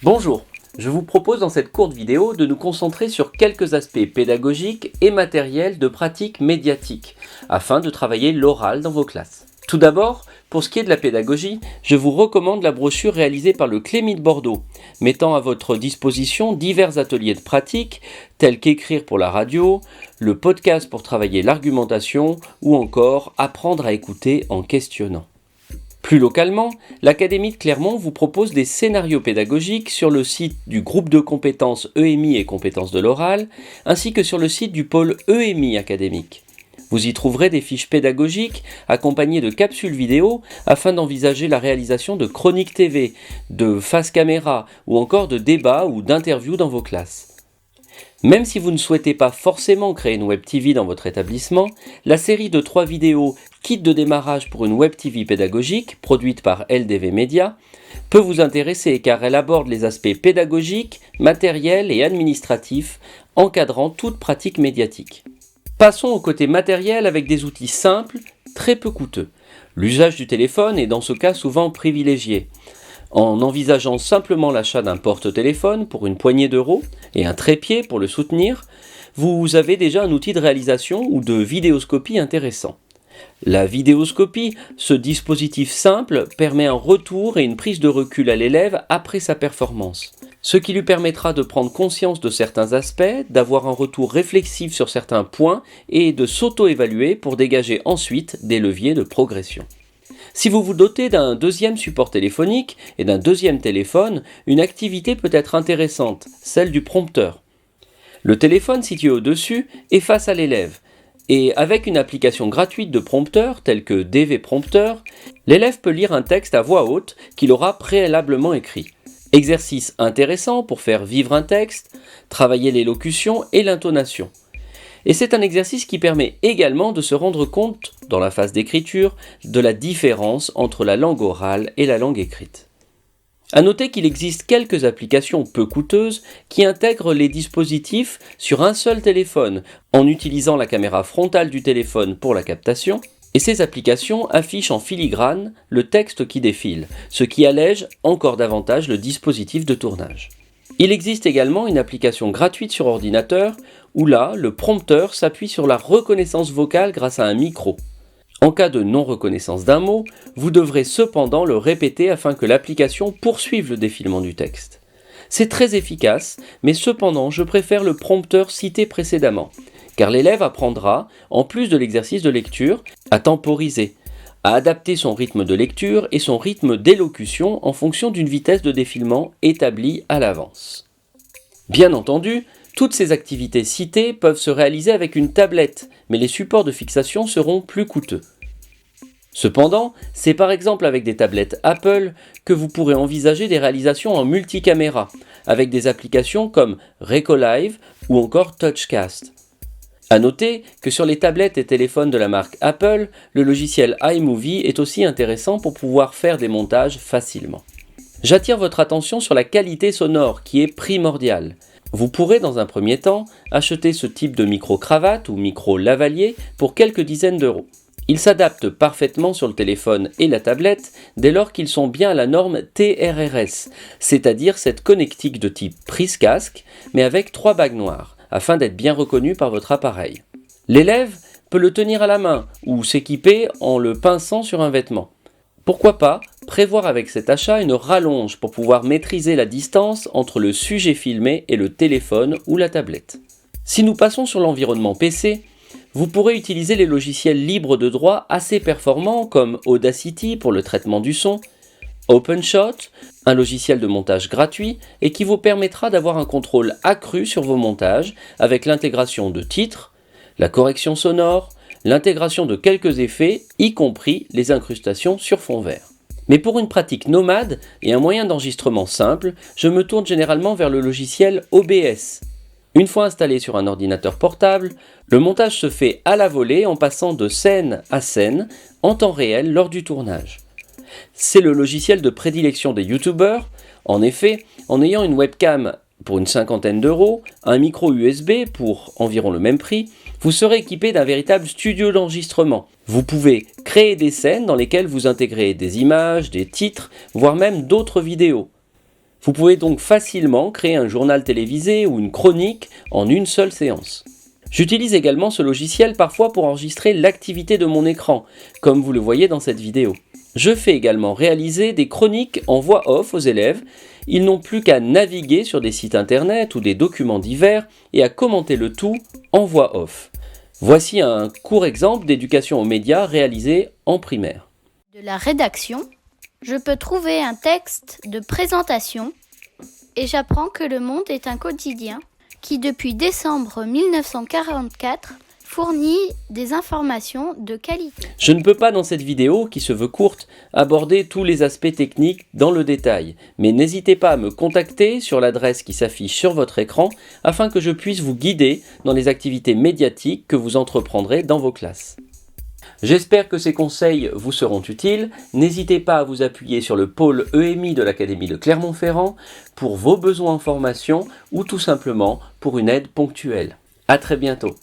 Bonjour, je vous propose dans cette courte vidéo de nous concentrer sur quelques aspects pédagogiques et matériels de pratique médiatique, afin de travailler l'oral dans vos classes. Tout d'abord, pour ce qui est de la pédagogie, je vous recommande la brochure réalisée par le Clémy de Bordeaux, mettant à votre disposition divers ateliers de pratique, tels qu'écrire pour la radio, le podcast pour travailler l'argumentation, ou encore apprendre à écouter en questionnant. Plus localement, l'Académie de Clermont vous propose des scénarios pédagogiques sur le site du groupe de compétences EMI et compétences de l'oral, ainsi que sur le site du pôle EMI académique. Vous y trouverez des fiches pédagogiques accompagnées de capsules vidéo afin d'envisager la réalisation de chroniques TV, de face caméra ou encore de débats ou d'interviews dans vos classes. Même si vous ne souhaitez pas forcément créer une Web TV dans votre établissement, la série de 3 vidéos Kit de démarrage pour une Web TV pédagogique, produite par LDV Media, peut vous intéresser car elle aborde les aspects pédagogiques, matériels et administratifs encadrant toute pratique médiatique. Passons au côté matériel avec des outils simples, très peu coûteux. L'usage du téléphone est dans ce cas souvent privilégié. En envisageant simplement l'achat d'un porte-téléphone pour une poignée d'euros et un trépied pour le soutenir, vous avez déjà un outil de réalisation ou de vidéoscopie intéressant. La vidéoscopie, ce dispositif simple, permet un retour et une prise de recul à l'élève après sa performance, ce qui lui permettra de prendre conscience de certains aspects, d'avoir un retour réflexif sur certains points et de s'auto-évaluer pour dégager ensuite des leviers de progression. Si vous vous dotez d'un deuxième support téléphonique et d'un deuxième téléphone, une activité peut être intéressante, celle du prompteur. Le téléphone situé au-dessus est face à l'élève, et avec une application gratuite de prompteur telle que DV Prompteur, l'élève peut lire un texte à voix haute qu'il aura préalablement écrit. Exercice intéressant pour faire vivre un texte, travailler l'élocution et l'intonation. Et c'est un exercice qui permet également de se rendre compte, dans la phase d'écriture, de la différence entre la langue orale et la langue écrite. À noter qu'il existe quelques applications peu coûteuses qui intègrent les dispositifs sur un seul téléphone, en utilisant la caméra frontale du téléphone pour la captation, et ces applications affichent en filigrane le texte qui défile, ce qui allège encore davantage le dispositif de tournage. Il existe également une application gratuite sur ordinateur où là, le prompteur s'appuie sur la reconnaissance vocale grâce à un micro. En cas de non-reconnaissance d'un mot, vous devrez cependant le répéter afin que l'application poursuive le défilement du texte. C'est très efficace, mais cependant je préfère le prompteur cité précédemment, car l'élève apprendra, en plus de l'exercice de lecture, à temporiser, à adapter son rythme de lecture et son rythme d'élocution en fonction d'une vitesse de défilement établie à l'avance. Bien entendu, toutes ces activités citées peuvent se réaliser avec une tablette, mais les supports de fixation seront plus coûteux. Cependant, c'est par exemple avec des tablettes Apple que vous pourrez envisager des réalisations en multicaméra, avec des applications comme Recolive ou encore Touchcast. À noter que sur les tablettes et téléphones de la marque Apple, le logiciel iMovie est aussi intéressant pour pouvoir faire des montages facilement. J'attire votre attention sur la qualité sonore qui est primordiale. Vous pourrez dans un premier temps acheter ce type de micro-cravate ou micro-lavalier pour quelques dizaines d'euros. Ils s'adaptent parfaitement sur le téléphone et la tablette dès lors qu'ils sont bien à la norme TRRS, c'est-à-dire cette connectique de type prise-casque mais avec 3 bagues noires, afin d'être bien reconnu par votre appareil. L'élève peut le tenir à la main ou s'équiper en le pinçant sur un vêtement. Pourquoi pas prévoir avec cet achat une rallonge pour pouvoir maîtriser la distance entre le sujet filmé et le téléphone ou la tablette. Si nous passons sur l'environnement PC, vous pourrez utiliser les logiciels libres de droit assez performants comme Audacity pour le traitement du son, OpenShot, un logiciel de montage gratuit et qui vous permettra d'avoir un contrôle accru sur vos montages avec l'intégration de titres, la correction sonore, l'intégration de quelques effets, y compris les incrustations sur fond vert. Mais pour une pratique nomade et un moyen d'enregistrement simple, je me tourne généralement vers le logiciel OBS. Une fois installé sur un ordinateur portable, le montage se fait à la volée en passant de scène à scène en temps réel lors du tournage. C'est le logiciel de prédilection des youtubeurs. En effet, en ayant une webcam pour une 50aine d'euros, un micro USB pour environ le même prix, vous serez équipé d'un véritable studio d'enregistrement. Vous pouvez créer des scènes dans lesquelles vous intégrez des images, des titres, voire même d'autres vidéos. Vous pouvez donc facilement créer un journal télévisé ou une chronique en une seule séance. J'utilise également ce logiciel parfois pour enregistrer l'activité de mon écran, comme vous le voyez dans cette vidéo. Je fais également réaliser des chroniques en voix off aux élèves. Ils n'ont plus qu'à naviguer sur des sites internet ou des documents divers et à commenter le tout en voix off. Voici un court exemple d'éducation aux médias réalisé en primaire. De la rédaction, je peux trouver un texte de présentation et j'apprends que le monde est un quotidien qui, depuis décembre 1944, fournit des informations de qualité. Je ne peux pas dans cette vidéo, qui se veut courte, aborder tous les aspects techniques dans le détail, mais n'hésitez pas à me contacter sur l'adresse qui s'affiche sur votre écran afin que je puisse vous guider dans les activités médiatiques que vous entreprendrez dans vos classes. J'espère que ces conseils vous seront utiles. N'hésitez pas à vous appuyer sur le pôle EMI de l'Académie de Clermont-Ferrand pour vos besoins en formation ou tout simplement pour une aide ponctuelle. À très bientôt.